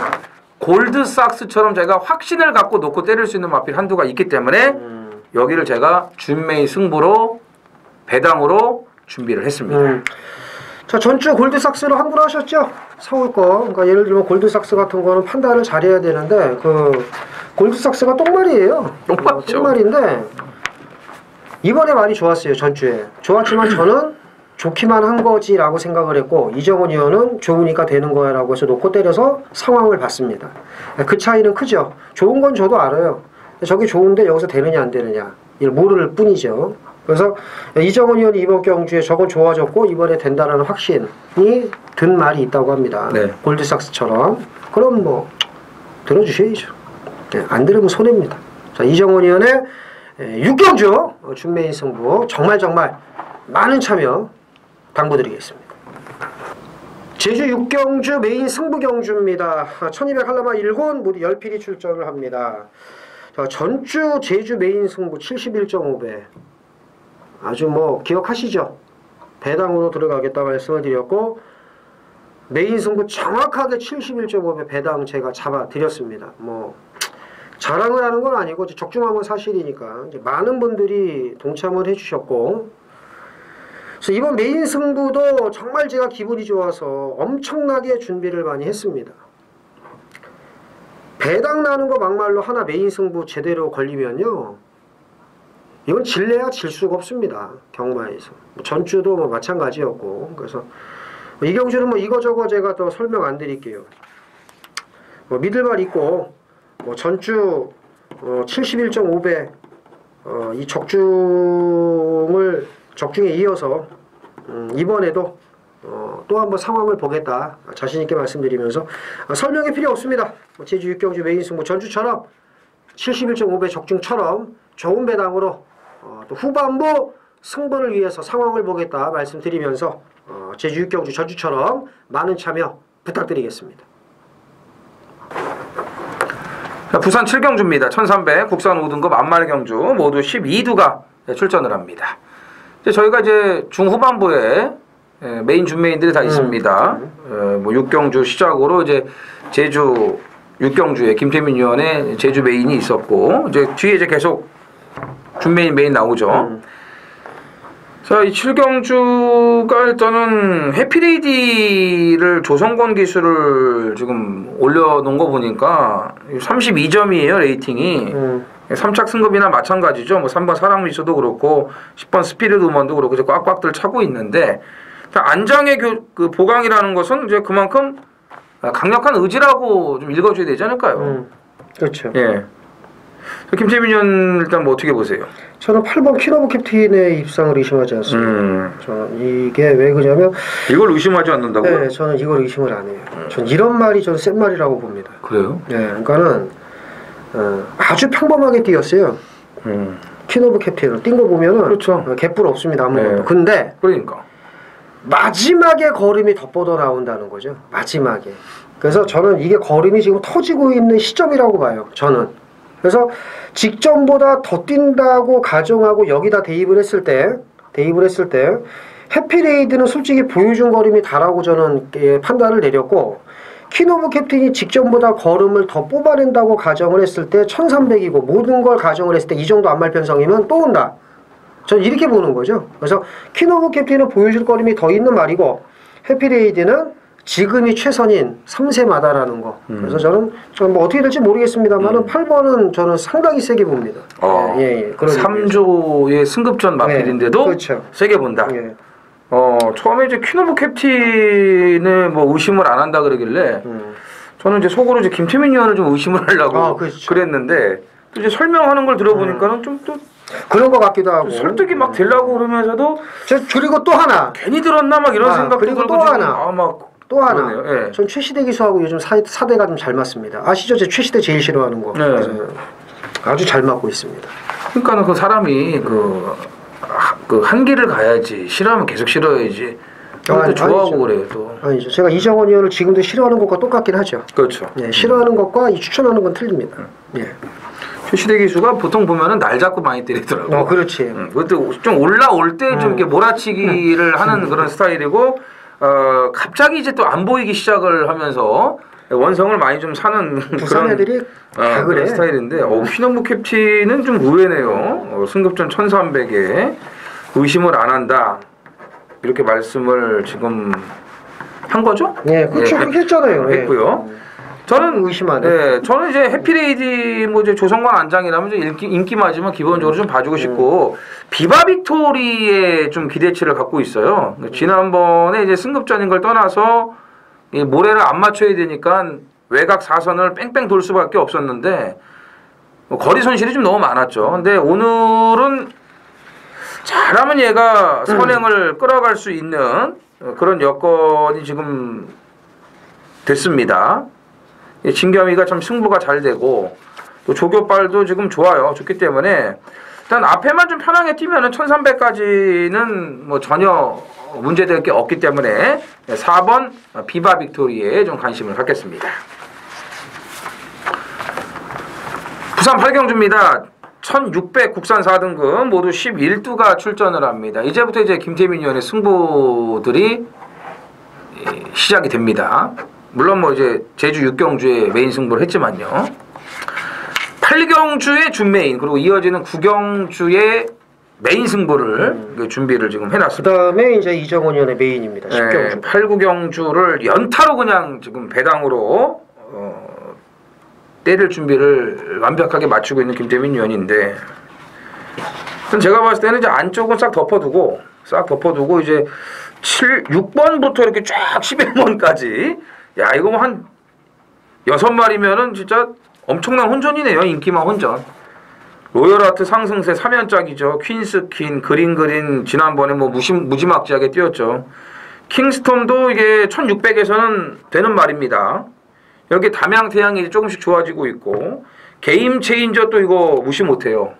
골드삭스처럼 제가 확신을 갖고 놓고 때릴 수 있는 마필 한두가 있기 때문에 여기를 제가 준메이 승부로 배당으로 준비를 했습니다. 자, 전주 골드삭스로 환불하셨죠? 서울 거. 그러니까 예를 들면 골드삭스 같은 거는 판단을 잘해야 되는데 그 골드삭스가 똥말이에요. 똥말이죠. 똥말인데 이번에 많이 좋았어요. 전주에. 좋았지만 저는 좋기만 한 거지라고 생각을 했고, 이정원 의원은 좋으니까 되는 거야 라고 해서 놓고 때려서 상황을 봤습니다. 그 차이는 크죠. 좋은 건 저도 알아요. 저게 좋은데 여기서 되느냐 안 되느냐 이걸 모를 뿐이죠. 그래서 이정원 의원이 이번 경주에 저건 좋아졌고 이번에 된다라는 확신이 든 말이 있다고 합니다. 네. 골드삭스처럼. 그럼 뭐 들어주셔야죠. 네, 안 들으면 손해입니다. 자, 이정원 의원의 6경주 준메인 승부 정말 많은 참여 당부드리겠습니다. 제주 6경주 메인 승부 경주입니다. 1200 한라마 1군 모두 10필이 출전을 합니다. 자, 전주 제주 메인 승부 71.5배. 아주 뭐 기억하시죠? 배당으로 들어가겠다 말씀을 드렸고, 메인 승부 정확하게 71.5배 배당 제가 잡아드렸습니다. 뭐 자랑을 하는 건 아니고 적중한 건 사실이니까 이제 많은 분들이 동참을 해주셨고, 그래서 이번 메인 승부도 정말 제가 기분이 좋아서 엄청나게 준비를 많이 했습니다. 배당 나는 거 막말로 하나 메인 승부 제대로 걸리면요, 이건 질래야 질 수가 없습니다. 경마에서. 전주도 뭐 마찬가지였고. 그래서 이 경주는 뭐 이거저거 제가 또 설명 안 드릴게요. 뭐 믿을 말 있고, 뭐 전주 71.5배 이 적중에 이어서 이번에도 또 한번 상황을 보겠다 자신있게 말씀드리면서 설명이 필요 없습니다. 제주 6경주 메인 승부 전주처럼 71.5배 적중처럼 좋은 배당으로 또 후반부 승부를 위해서 상황을 보겠다 말씀드리면서 제주 6경주 전주처럼 많은 참여 부탁드리겠습니다. 부산 7경주입니다. 1300 국산 5등급 안말경주 모두 12두가 출전을 합니다. 저희가 이제 중후반부에 메인 준메인들이 다 있습니다. 뭐 6경주 시작으로 이제 제주 6경주에 김태민 위원의 제주 메인이 있었고, 이제 뒤에 이제 계속 준메인 메인 나오죠. 자, 이 7경주가 일단은 해피레이디를 조성권 기술을 지금 올려놓은 거 보니까 32점이에요, 레이팅이. 3착 승급이나 마찬가지죠. 뭐 3번 사랑미소도 그렇고 10번 스피릿 우먼도 그렇고 이제 꽉꽉들 차고 있는데, 안장의 그 보강이라는 것은 이제 그만큼 강력한 의지라고 좀 읽어줘야 되지 않을까요? 그렇죠. 예. 김태민 의원 일단 뭐 어떻게 보세요? 저는 8번 키노브 캡틴의 입상을 의심하지 않습니다. 저는 이게 왜 그러냐면, 이걸 의심하지 않는다고요? 네, 저는 이걸 의심을 안 해요. 전 이런 말이 저는 센 말이라고 봅니다. 그래요? 네, 그러니까는 아주 평범하게 뛰었어요. 키노브 캡틴을 뛴 거 보면은 그렇죠. 개뿔 없습니다. 아무것도. 네. 근데 그러니까 마지막에 걸음이 덧뻗어 나온다는 거죠. 마지막에. 그래서 저는 이게 걸음이 지금 터지고 있는 시점이라고 봐요. 저는. 그래서 직전보다 더 뛴다고 가정하고 여기다 대입을 했을 때 해피레이드는 솔직히 보여준 걸음이 다라고 저는 판단을 내렸고, 킨오브 캡틴이 직전보다 걸음을 더 뽑아낸다고 가정을 했을 때 1300이고 모든 걸 가정을 했을 때 이 정도 안말 편성이면 또 온다. 저는 이렇게 보는 거죠. 그래서 킨오브 캡틴은 보여줄 걸음이 더 있는 말이고 해피레이드는 지금이 최선인 3세마다라는 거. 그래서 저는 뭐 어떻게 될지 모르겠습니다만은 8번은 저는 상당히 세게 봅니다. 예. 3조의 승급전 마필인데도 네, 그렇죠. 세게 본다. 예. 처음에 이제 퀸오브 캡틴을 뭐 의심을 안 한다 그러길래 저는 이제 속으로 이제 김태민 의원을 좀 의심을 하려고 그렇죠. 그랬는데 또 이제 설명하는 걸 들어보니까는 좀 또 그런 것 같기도 하고 설득이 막 되려고 그러면서도 그리고 또 하나 괜히 들었나 막 이런 생각도 그리고 들고 또 하나 또 하나 예. 전 최시대 기수하고 요즘 사대가 좀 잘 맞습니다. 아시죠? 제 최시대 제일 싫어하는 거. 네. 아주 잘 맞고 있습니다. 그러니까는 그 사람이 그 한계를 가야지 싫어하면 계속 싫어야지. 또 좋아하고 아니죠. 그래요 또. 아니죠. 제가 이정원 의원을 지금도 싫어하는 것과 똑같긴 하죠. 그렇죠. 예, 싫어하는 것과 이 추천하는 건 틀립니다. 예. 최시대 기수가 보통 보면은 날 잡고 많이 때리더라고. 그렇지. 그것도 좀 올라올 때 좀 이렇게 몰아치기를 하는 그런 스타일이고, 갑자기 이제 또 안 보이기 시작을 하면서 원성을 많이 좀 사는 부산 애들이 다 그래. 그런 스타일인데, 휘넘무 캡틴은 좀 의외네요. 승급전 1300에 의심을 안 한다. 이렇게 말씀을 지금 한 거죠? 네, 그렇죠. 그렇게 했잖아요. 했고요. 저는 의심하네. 네, 저는 이제 해피레이디 뭐 이제 조성관 안장이라면 이제 인기 맞으면 기본적으로 좀 봐주고 싶고 비바 빅토리에 좀 기대치를 갖고 있어요. 지난번에 이제 승급전인 걸 떠나서 이 모래를 안 맞춰야 되니까 외곽 4선을 뺑뺑 돌 수밖에 없었는데 거리 손실이 좀 너무 많았죠. 근데 오늘은 잘하면 얘가 선행을 끌어갈 수 있는 그런 여건이 지금 됐습니다. 진겸이가 참 승부가 잘 되고 또 조교빨도 지금 좋기 때문에 일단 앞에만 좀 편하게 뛰면은 1300까지는 뭐 전혀 문제될 게 없기 때문에 4번 비바 빅토리에 좀 관심을 갖겠습니다. 부산 8경주입니다. 1600 국산 4등급 모두 11두가 출전을 합니다. 이제부터 이제 김태민 의원의 승부들이 시작이 됩니다. 물론 뭐 이제 제주 6경주에 메인 승부를 했지만요. 8경주의 준메인 그리고 이어지는 9경주의 메인 승부를 준비를 지금 해놨습니다. 그다음에 이제 이정원 의원의 메인입니다. 10경주. 8, 9경주를 연타로 그냥 지금 배당으로 때릴 준비를 완벽하게 맞추고 있는 김태민 의원인데 제가 봤을 때는 이제 안쪽은 싹 덮어두고 이제 6번부터 이렇게 쫙 11번까지 야 이거 뭐 한 6마리면은 진짜 엄청난 혼전이네요. 인기만 혼전. 로열아트 상승세 3연짝이죠. 퀸스퀸 그린 지난번에 뭐 무지막지하게 뛰었죠. 킹스톰도 이게 1600에서는 되는 말입니다. 여기 담양태양이 조금씩 좋아지고 있고 게임 체인저 또 이거 무시 못해요.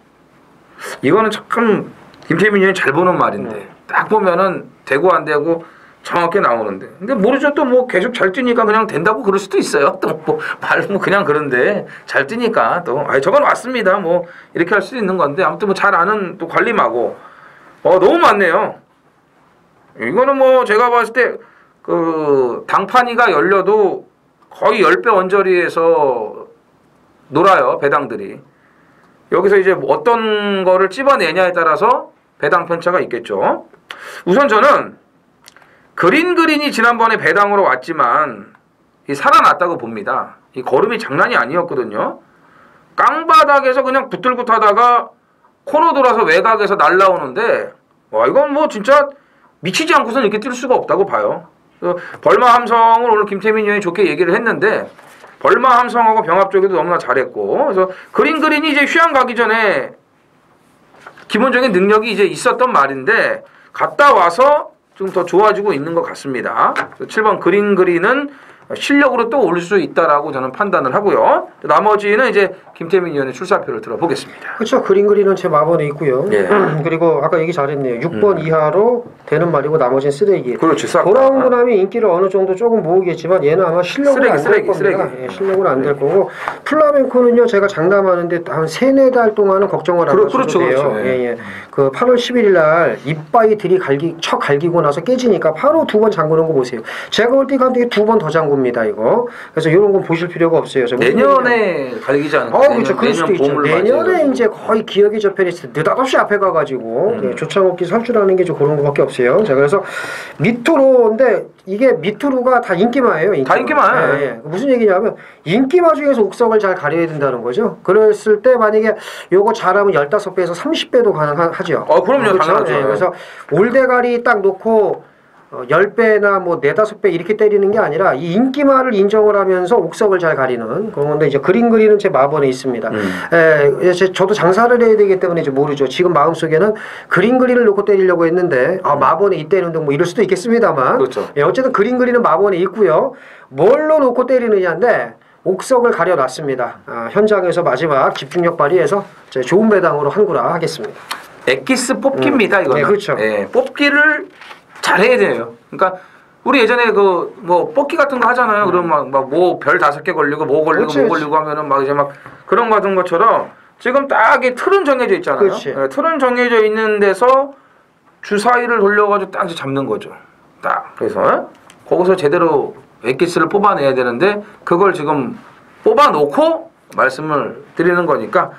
이거는 참 김태민 의원이 잘 보는 말인데 딱 보면은 되고 안 되고 정확히 나오는데 근데 모르죠. 또 뭐 계속 잘 뛰니까 그냥 된다고 그럴 수도 있어요. 또 뭐 말은 그냥 그런데 잘 뛰니까 또 저건 왔습니다. 뭐 이렇게 할 수도 있는 건데 아무튼 뭐 잘 아는 또 관리마고 너무 많네요. 이거는 뭐 제가 봤을 때 그 당판이가 열려도 거의 10배 언저리에서 놀아요. 배당들이. 여기서 이제 어떤 거를 찝어내냐에 따라서 배당 편차가 있겠죠. 우선 저는 그린이 지난번에 배당으로 왔지만 살아났다고 봅니다. 이 걸음이 장난이 아니었거든요. 깡바닥에서 그냥 붙들고 타다가 코너 돌아서 외곽에서 날라오는데 와 이건 뭐 진짜 미치지 않고선 이렇게 뛸 수가 없다고 봐요. 벌마 함성을 오늘 김태민 의원이 좋게 얘기를 했는데 벌마 함성하고 병합 쪽에도 너무나 잘했고 그래서 그린이 이제 휴양 가기 전에 기본적인 능력이 이제 있었던 말인데 갔다 와서 좀 더 좋아지고 있는 것 같습니다. 7번 그린은 실력으로 또 올 수 있다라고 저는 판단을 하고요. 나머지는 이제 김태민 의원의 출사표를 들어보겠습니다. 그렇죠. 그린 그리는 제 마번에 있고요. 예. 그리고 아까 얘기 잘했네요. 6번 이하로 되는 말이고 나머지는 쓰레기. 그렇지. 돌아온 분함이 인기를 어느 정도 조금 모으겠지만 얘는 아마 실력으로 안 될 겁니다. 예, 실력으로 안 될 거고 플라멩코는요. 제가 장담하는데 한 3-4달 동안은 걱정을 안 하셔도 돼요. 그렇죠. 예. 그 8월 11일 날 이빠이 들이 쳐 갈기고 나서 깨지니까 바로 2번 잠그는 거 보세요. 제가 볼 때 감독이 2번 더 잠굽니다. 이거. 그래서 이런 건 보실 필요가 없어요. 내년에 갈기지 않을까? 그렇죠. 그럴 수도 있죠. 내년에 이제 거의 기억의 저편에서 느닷없이 앞에 가가지고 조창옥기 설출하는 게 좀 그런 거밖에 없어요. 자, 그래서 미투로인데 이게 미투루가 다 인기마예요. 다 인기마. 예. 무슨 얘기냐면 인기마 중에서 옥석을 잘 가려야 된다는 거죠. 그랬을 때 만약에 요거 잘하면 15배에서 30배도 가능하죠. 그럼요. 그렇죠? 당연하죠. 예. 그래서 올대가리 딱 놓고 10배나 뭐 4-5배 이렇게 때리는 게 아니라 이 인기마를 인정을 하면서 옥석을 잘 가리는 그런 건데 이제 그림 그리는 제 마번에 있습니다. 저도 장사를 해야 되기 때문에 이제 모르죠. 지금 마음속에는 그림 그리를 놓고 때리려고 했는데 마번에 이때는 뭐 이럴 수도 있겠습니다만 그렇죠. 어쨌든 그림 그리는 마번에 있고요. 뭘로 놓고 때리느냐인데 옥석을 가려놨습니다. 현장에서 마지막 집중력 발휘해서 좋은 배당으로 한구라 하겠습니다. 엑기스 뽑기입니다. 이거는. 네, 그렇죠. 예, 뽑기를 잘해야 돼요. 그러니까 우리 예전에 그 뭐 뽑기 같은 거 하잖아요. 그러면 막 뭐 별 5개 걸리고 뭐 걸리고 그렇지, 뭐 걸리고 하면은 막 이제 막 그런 거 같은 것처럼 지금 딱 이 틀은 정해져 있잖아요. 예, 틀은 정해져 있는 데서 주사위를 돌려가지고 딱 이제 잡는 거죠. 딱 그래서 거기서 제대로 엑기스를 뽑아내야 되는데 그걸 지금 뽑아놓고 말씀을 드리는 거니까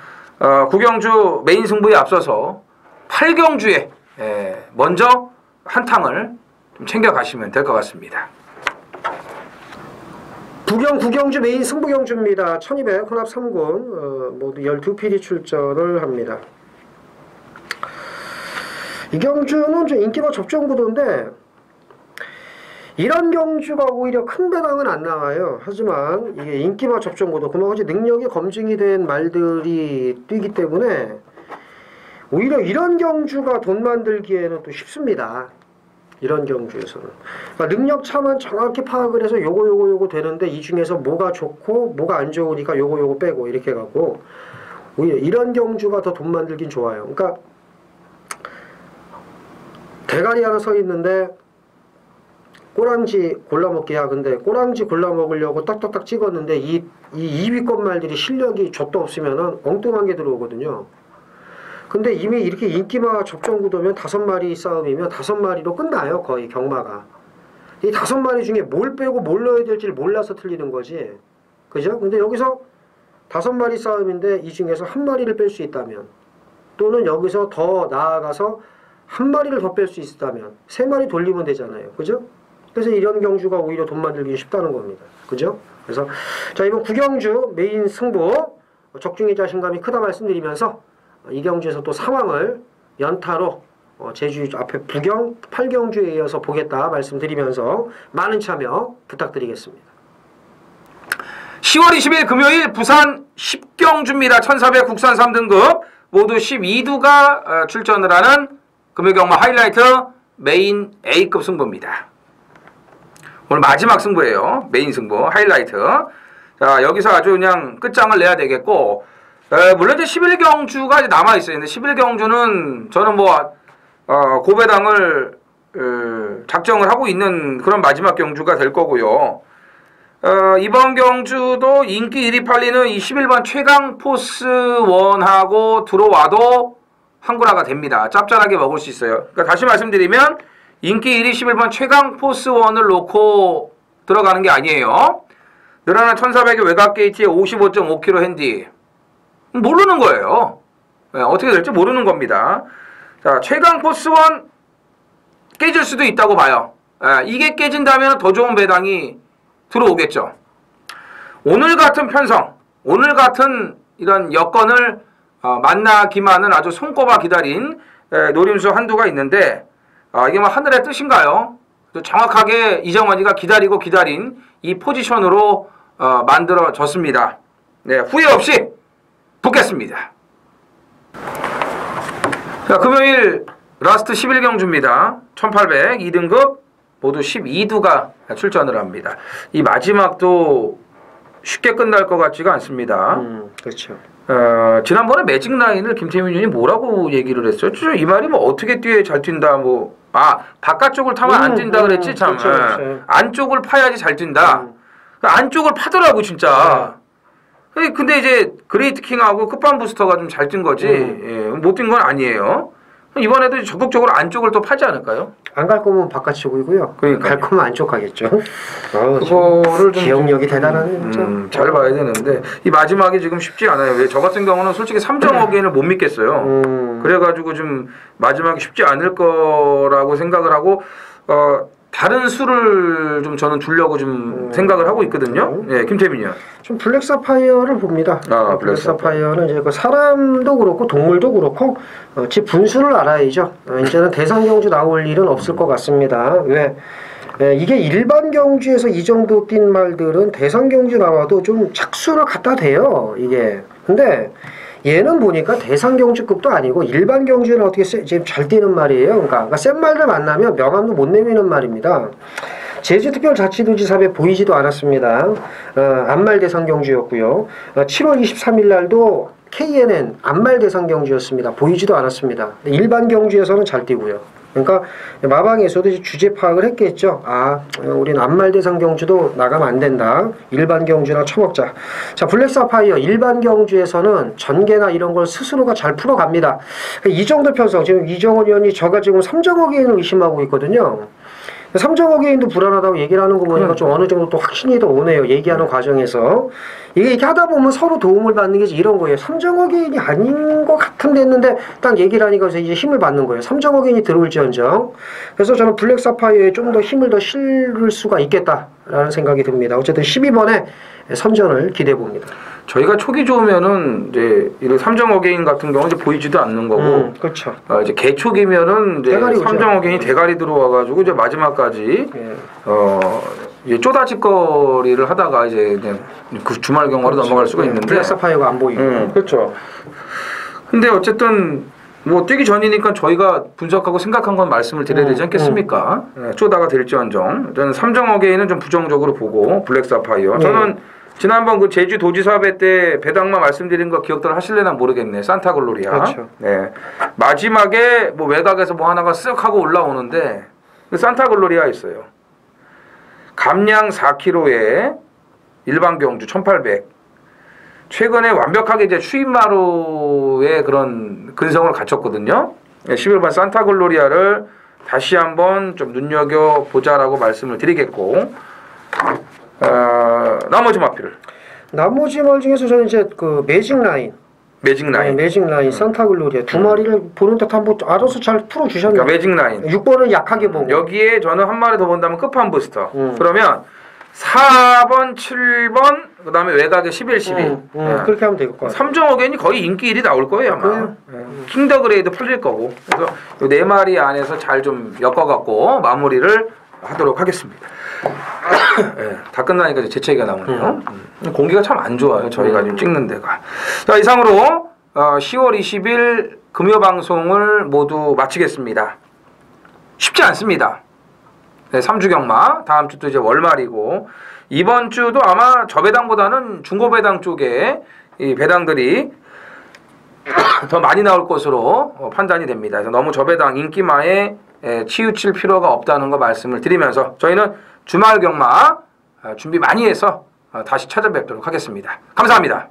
구경주 메인 승부에 앞서서 8경주에 먼저 한탕을 좀 챙겨가시면 될 것 같습니다. 구경주 메인 승부경주입니다. 1200 혼합 3군 모두 12필이 출전을 합니다. 이 경주는 좀 인기가 접종 구도인데 이런 경주가 오히려 큰 배당은 안 나와요. 하지만 이게 인기마 접종 구도 그만큼 능력이 검증이 된 말들이 뛰기 때문에 오히려 이런 경주가 돈 만들기에는 또 쉽습니다. 이런 경주에서는. 그러니까 능력 차만 정확히 파악을 해서 요거 되는데 이 중에서 뭐가 좋고 뭐가 안 좋으니까 요거 빼고 이렇게 가고 오히려 이런 경주가 더 돈 만들긴 좋아요. 그러니까 대가리 하나 서 있는데 꼬랑지 골라먹기야. 근데 꼬랑지 골라먹으려고 딱딱딱 찍었는데 이 2위권 말들이 실력이 좆도 없으면은 엉뚱한 게 들어오거든요. 근데 이미 이렇게 인기마 접종 구도면 5마리 싸움이면 5마리로 끝나요. 거의 경마가. 이 5마리 중에 뭘 빼고 뭘 넣어야 될지를 몰라서 틀리는 거지. 그죠? 근데 여기서 5마리 싸움인데 이 중에서 1마리를 뺄 수 있다면 또는 여기서 더 나아가서 1마리를 더 뺄 수 있다면 3마리 돌리면 되잖아요. 그죠? 그래서 이런 경주가 오히려 돈 만들기 쉽다는 겁니다. 그죠? 그래서 자 이번 구경주 메인 승부 적중의 자신감이 크다 말씀드리면서 이 경주에서 또 상황을 연타로 제주 앞에 8경주에 이어서 보겠다 말씀드리면서 많은 참여 부탁드리겠습니다. 10월 20일 금요일 부산 10경주입니다. 1400 국산 3등급 모두 12두가 출전을 하는 금요경마 하이라이트 메인 A급 승부입니다. 오늘 마지막 승부예요. 메인 승부 하이라이트. 자 여기서 아주 그냥 끝장을 내야 되겠고 물론 이제 11경주가 이제 남아있어요. 근데 11경주는 저는 뭐 고배당을 작정을 하고 있는 그런 마지막 경주가 될 거고요. 이번 경주도 인기 1위 팔리는 이 11번 최강 포스 1하고 들어와도 한구라가 됩니다. 짭짤하게 먹을 수 있어요. 그러니까 다시 말씀드리면 인기 1위 11번 최강 포스 1을 놓고 들어가는 게 아니에요. 늘어난 1400의 외곽 게이트에 55.5kg 핸디. 모르는 거예요. 어떻게 될지 모르는 겁니다. 자, 최강 포스 1 깨질 수도 있다고 봐요. 이게 깨진다면 더 좋은 배당이 들어오겠죠. 오늘 같은 편성, 오늘 같은 이런 여건을 만나기만은 아주 손꼽아 기다린 노림수 한두가 있는데 이게 뭐 하늘의 뜻인가요? 정확하게 이정환이가 기다리고 기다린 이 포지션으로 만들어졌습니다. 네, 후회 없이 붙겠습니다. 자, 금요일 라스트 11경주입니다. 1800 2등급 모두 12두가 출전을 합니다. 이 마지막도 쉽게 끝날 것 같지가 않습니다. 그렇죠. 지난번에 매직 라인을 김태민 의원이 뭐라고 얘기를 했어요? 이 말이 뭐 어떻게 뛰어야 잘 뛴다 뭐 바깥쪽을 타면 안 뛴다 그랬지 참. 그렇죠, 그렇죠. 안쪽을 파야지 잘 뛴다. 안쪽을 파더라고 진짜. 근데 이제 그레이트 킹하고 끝반 부스터가 좀 잘 뛴 거지 못 뛴 건 아니에요. 이번에도 적극적으로 안쪽을 또 파지 않을까요? 안 갈 거면 바깥쪽이고요. 그러니까 갈 거면 안쪽 가겠죠. 그거를 좀 기억력이 대단하네. 잘 봐야 되는데 이 마지막이 지금 쉽지 않아요. 왜 저 같은 경우는 솔직히 3점 어게인을 못 믿겠어요. 그래가지고 좀 마지막이 쉽지 않을 거라고 생각을 하고 다른 수를 좀 저는 두려고 좀 생각을 하고 있거든요. 예, 김태민이요. 좀 블랙 사파이어를 봅니다. 블랙 사파이어는 이제 그 사람도 그렇고 동물도 그렇고 지 분수를 알아야죠. 이제는 대상 경주 나올 일은 없을 것 같습니다. 왜? 이게 일반 경주에서 이 정도 뛴 말들은 대상 경주 나와도 좀 착수를 갖다 대요. 이게. 근데 얘는 보니까 대상 경주급도 아니고 일반 경주는 어떻게 지금 잘 뛰는 말이에요. 그러니까 센 말들 만나면 명함도 못 내미는 말입니다. 제주특별자치도지사에 보이지도 않았습니다. 안말 대상 경주였고요. 7월 23일 날도 KNN 안말 대상 경주였습니다. 보이지도 않았습니다. 일반 경주에서는 잘 뛰고요. 그러니까 마방에서도 주제 파악을 했겠죠. 우리는 안말 대상 경주도 나가면 안 된다. 일반 경주나 쳐먹자. 자, 블랙 사파이어 일반 경주에서는 전개나 이런 걸 스스로가 잘 풀어갑니다. 이 정도 편성 지금 이정원 의원이 저가 지금 3점 어게인을 의심하고 있거든요. 3점 어게인도 불안하다고 얘기를 하는 거 보니까 좀 어느 정도 또 확신이 더 오네요. 얘기하는 과정에서. 이게 이렇게 하다 보면 서로 도움을 받는 게 이런 거예요. 3점 어게인이 아닌 것 같은데 했는데 딱 얘기를 하니까 이제 힘을 받는 거예요. 3점 어게인이 들어올지언정. 그래서 저는 블랙 사파이어에 좀 더 힘을 더 실을 수가 있겠다라는 생각이 듭니다. 어쨌든 12번에 선전을 기대해 봅니다. 저희가 촉이 좋으면은 이제 이런 3점 어게인 같은 경우 이제 보이지도 않는 거고, 그렇죠. 이제 개촉이면은 이제 3점 어게인이 대가리 들어와가지고 이제 마지막까지 이제 쪼다짓거리를 하다가 이제 그 주말 경과로 넘어갈 수가 있는데 블랙 사파이어가 안 보이고. 그렇죠. 근데 어쨌든 뭐 뛰기 전이니까 저희가 분석하고 생각한 건 말씀을 드려야 되지 않겠습니까? 쪼다가 될지언정. 저는 3점 어게인은 좀 부정적으로 보고 블랙 사파이어. 저는 지난번 그 제주도지사회 때 배당만 말씀드린 거 기억들 하실래나 모르겠네. 산타글로리아. 그렇죠. 네. 마지막에 뭐 외곽에서 뭐 하나가 쓱 하고 올라오는데 산타글로리아 있어요. 감량 4km에 일반 경주 1800. 최근에 완벽하게 이제 추임마루의 그런 근성을 갖췄거든요. 11번 산타글로리아를 다시 한번 좀 눈여겨보자라고 말씀을 드리겠고, 나머지 마필을. 나머지 말 중에서 저는 이제 그 매직 라인, 산타글로리아 두 마리를 보는 듯 한번 알아서 잘 풀어주셨네요. 그러니까 매직 라인. 6번은 약하게 보고. 여기에 저는 한 마리 더 본다면 끝판 부스터. 그러면 4번, 7번, 그 다음에 외곽에 11, 12. 그렇게 하면 될 것 같아요. 3점 어게인이 거의 인기 1위 나올 거예요, 아마. 킹더 그레이드 풀릴 거고. 그래서 이 4마리 안에서 잘 좀 엮어갖고 마무리를 하도록 하겠습니다. 다 끝나니까 이제 재채기가 나오네요. 공기가 참 안 좋아요, 저희가 지금 찍는 데가. 자, 이상으로 10월 20일 금요 방송을 모두 마치겠습니다. 쉽지 않습니다. 3주 경마, 다음 주도 이제 월말이고, 이번 주도 아마 저배당보다는 중고배당 쪽에 이 배당들이 더 많이 나올 것으로 판단이 됩니다. 그래서 너무 저배당 인기마에 치우칠 필요가 없다는 거 말씀을 드리면서 저희는 주말 경마 준비 많이 해서 다시 찾아뵙도록 하겠습니다. 감사합니다.